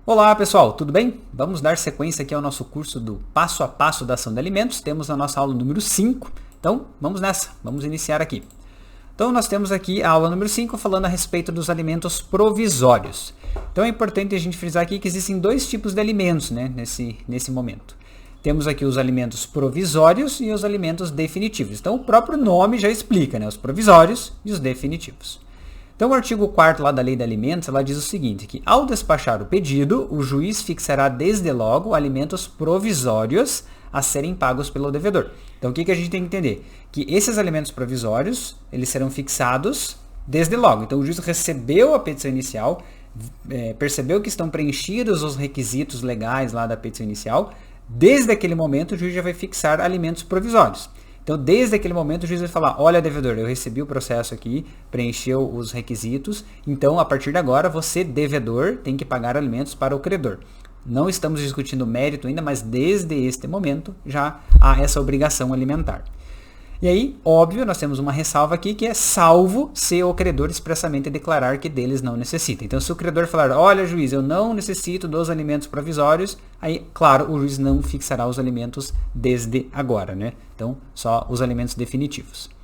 Olá pessoal, tudo bem? Vamos dar sequência aqui ao nosso curso do passo a passo da ação de alimentos. Temos a nossa aula número 5, então vamos nessa, vamos iniciar aqui. Então nós temos aqui a aula número 5 falando a respeito dos alimentos provisórios. Então é importante a gente frisar aqui que existem dois tipos de alimentos, né, nesse momento. Temos aqui os alimentos provisórios e os alimentos definitivos. Então o próprio nome já explica, né, os provisórios e os definitivos. Então, o artigo 4º lá da Lei de Alimentos, ela diz o seguinte, que ao despachar o pedido, o juiz fixará desde logo alimentos provisórios a serem pagos pelo devedor. Então, o que a gente tem que entender? Que esses alimentos provisórios, eles serão fixados desde logo. Então, o juiz recebeu a petição inicial, percebeu que estão preenchidos os requisitos legais lá da petição inicial, desde aquele momento o juiz já vai fixar alimentos provisórios. Então, desde aquele momento, o juiz vai falar, olha, devedor, eu recebi o processo aqui, preencheu os requisitos, então, a partir de agora, você, devedor, tem que pagar alimentos para o credor. Não estamos discutindo o mérito ainda, mas desde este momento já há essa obrigação alimentar. E aí, óbvio, nós temos uma ressalva aqui que é salvo se o credor expressamente declarar que deles não necessita. Então, se o credor falar, olha, juiz, eu não necessito dos alimentos provisórios, aí, claro, o juiz não fixará os alimentos desde agora, né? Então, só os alimentos definitivos.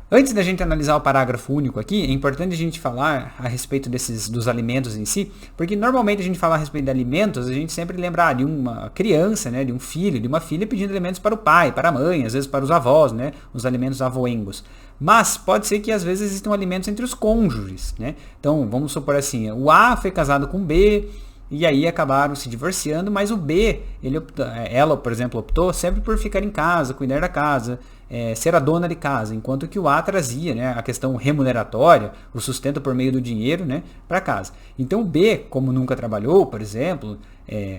Antes da gente analisar o parágrafo único aqui, é importante a gente falar a respeito dos alimentos em si, porque normalmente a gente fala a respeito de alimentos, a gente sempre lembra de uma criança, né, de um filho, de uma filha pedindo alimentos para o pai, para a mãe, às vezes para os avós, né, os alimentos avoengos. Mas pode ser que às vezes existam alimentos entre os cônjuges, né? Então, vamos supor assim, o A foi casado com o B, e aí acabaram se divorciando, mas o B, ela, por exemplo, optou sempre por ficar em casa, cuidar da casa, ser a dona de casa, enquanto que o A trazia, né, a questão remuneratória, o sustento por meio do dinheiro, né, para casa. Então o B, como nunca trabalhou, por exemplo,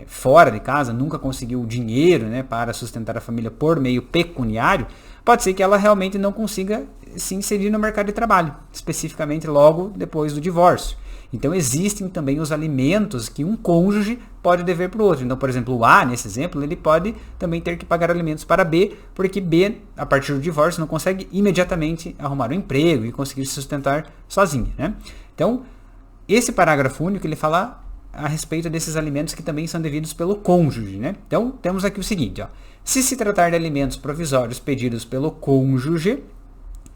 fora de casa, nunca conseguiu dinheiro, né, para sustentar a família por meio pecuniário, pode ser que ela realmente não consiga se inserir no mercado de trabalho, especificamente logo depois do divórcio. Então, existem também os alimentos que um cônjuge pode dever para o outro. Então, por exemplo, o A, nesse exemplo, ele pode também ter que pagar alimentos para B, porque B, a partir do divórcio, não consegue imediatamente arrumar um emprego e conseguir se sustentar sozinho, né? Então, esse parágrafo único, ele fala a respeito desses alimentos que também são devidos pelo cônjuge, né? Então, temos aqui o seguinte, ó. Se se tratar de alimentos provisórios pedidos pelo cônjuge,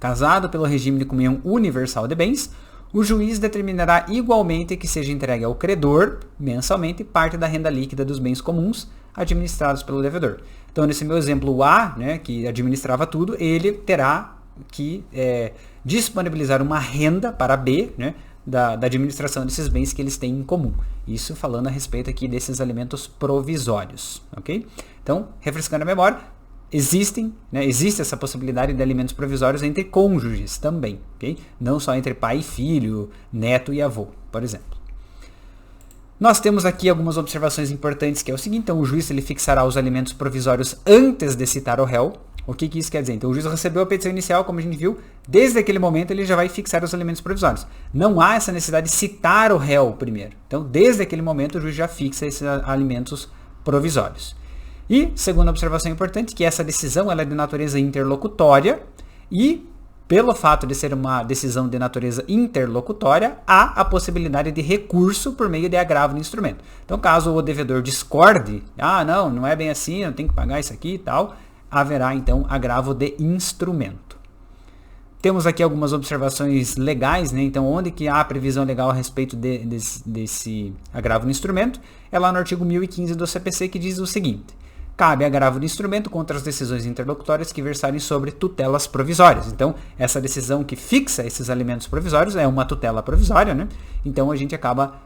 casado pelo regime de comunhão universal de bens, o juiz determinará igualmente que seja entregue ao credor, mensalmente, parte da renda líquida dos bens comuns administrados pelo devedor. Então, nesse meu exemplo, o A, né, que administrava tudo, ele terá que disponibilizar uma renda para B, né, da administração desses bens que eles têm em comum. Isso falando a respeito aqui desses alimentos provisórios, ok? Então, refrescando a memória, existe essa possibilidade de alimentos provisórios entre cônjuges também, ok? Não só entre pai e filho, neto e avô, por exemplo. Nós temos aqui algumas observações importantes, que é o seguinte, então o juiz ele fixará os alimentos provisórios antes de citar o réu. O que isso quer dizer? Então o juiz recebeu a petição inicial, como a gente viu, desde aquele momento ele já vai fixar os alimentos provisórios. Não há essa necessidade de citar o réu primeiro. Então, desde aquele momento o juiz já fixa esses alimentos provisórios. E, segunda observação importante, que essa decisão ela é de natureza interlocutória e, pelo fato de ser uma decisão de natureza interlocutória, há a possibilidade de recurso por meio de agravo no instrumento. Então, caso o devedor discorde, não é bem assim, eu tenho que pagar isso aqui e tal, haverá, então, agravo de instrumento. Temos aqui algumas observações legais, né? Então, onde que há previsão legal a respeito desse agravo no instrumento? É lá no artigo 1015 do CPC, que diz o seguinte: cabe agravo de instrumento contra as decisões interlocutórias que versarem sobre tutelas provisórias. Então, essa decisão que fixa esses alimentos provisórios é uma tutela provisória, né? Então, a gente acaba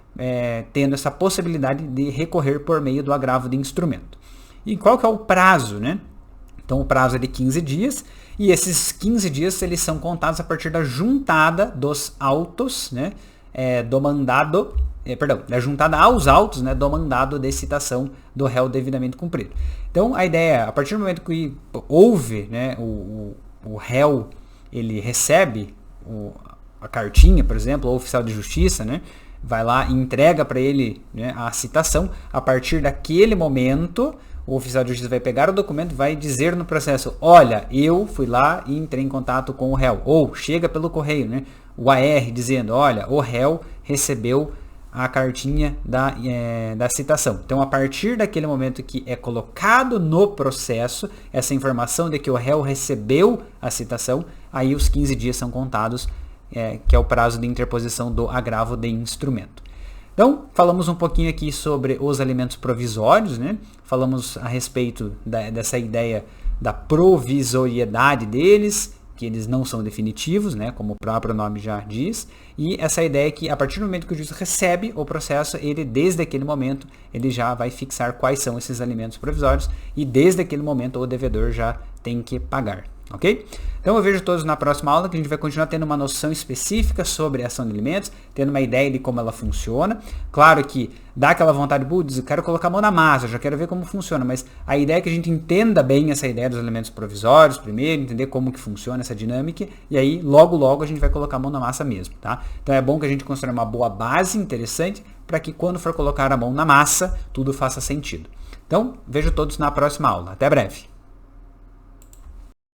tendo essa possibilidade de recorrer por meio do agravo de instrumento. E qual que é o prazo, né? Então, o prazo é de 15 dias, e esses 15 dias eles são contados a partir da juntada dos autos, né? Do mandado, da juntada aos autos, né, do mandado de citação do réu devidamente cumprido. Então, a ideia é, a partir do momento que houve, né, o réu, ele recebe a cartinha, por exemplo, ou o oficial de justiça, né, vai lá e entrega para ele, né, a citação, a partir daquele momento, o oficial de justiça vai pegar o documento e vai dizer no processo, olha, eu fui lá e entrei em contato com o réu. Ou chega pelo correio, né, o AR dizendo, olha, o réu recebeu a cartinha da citação. Então, a partir daquele momento que é colocado no processo essa informação de que o réu recebeu a citação, aí os 15 dias são contados, que é o prazo de interposição do agravo de instrumento. Então, falamos um pouquinho aqui sobre os alimentos provisórios, né? Falamos a respeito dessa ideia da provisoriedade deles, que eles não são definitivos, né? Como o próprio nome já diz, e essa ideia que a partir do momento que o juiz recebe o processo, ele desde aquele momento, ele já vai fixar quais são esses alimentos provisórios e desde aquele momento o devedor já tem que pagar. Ok? Então eu vejo todos na próxima aula, que a gente vai continuar tendo uma noção específica sobre a ação de alimentos, tendo uma ideia de como ela funciona. Claro que dá aquela vontade, putz, eu quero colocar a mão na massa, já quero ver como funciona, mas a ideia é que a gente entenda bem essa ideia dos alimentos provisórios primeiro, entender como que funciona essa dinâmica, e aí logo a gente vai colocar a mão na massa mesmo, tá? Então é bom que a gente construa uma boa base interessante, para que quando for colocar a mão na massa, tudo faça sentido. Então, vejo todos na próxima aula. Até breve!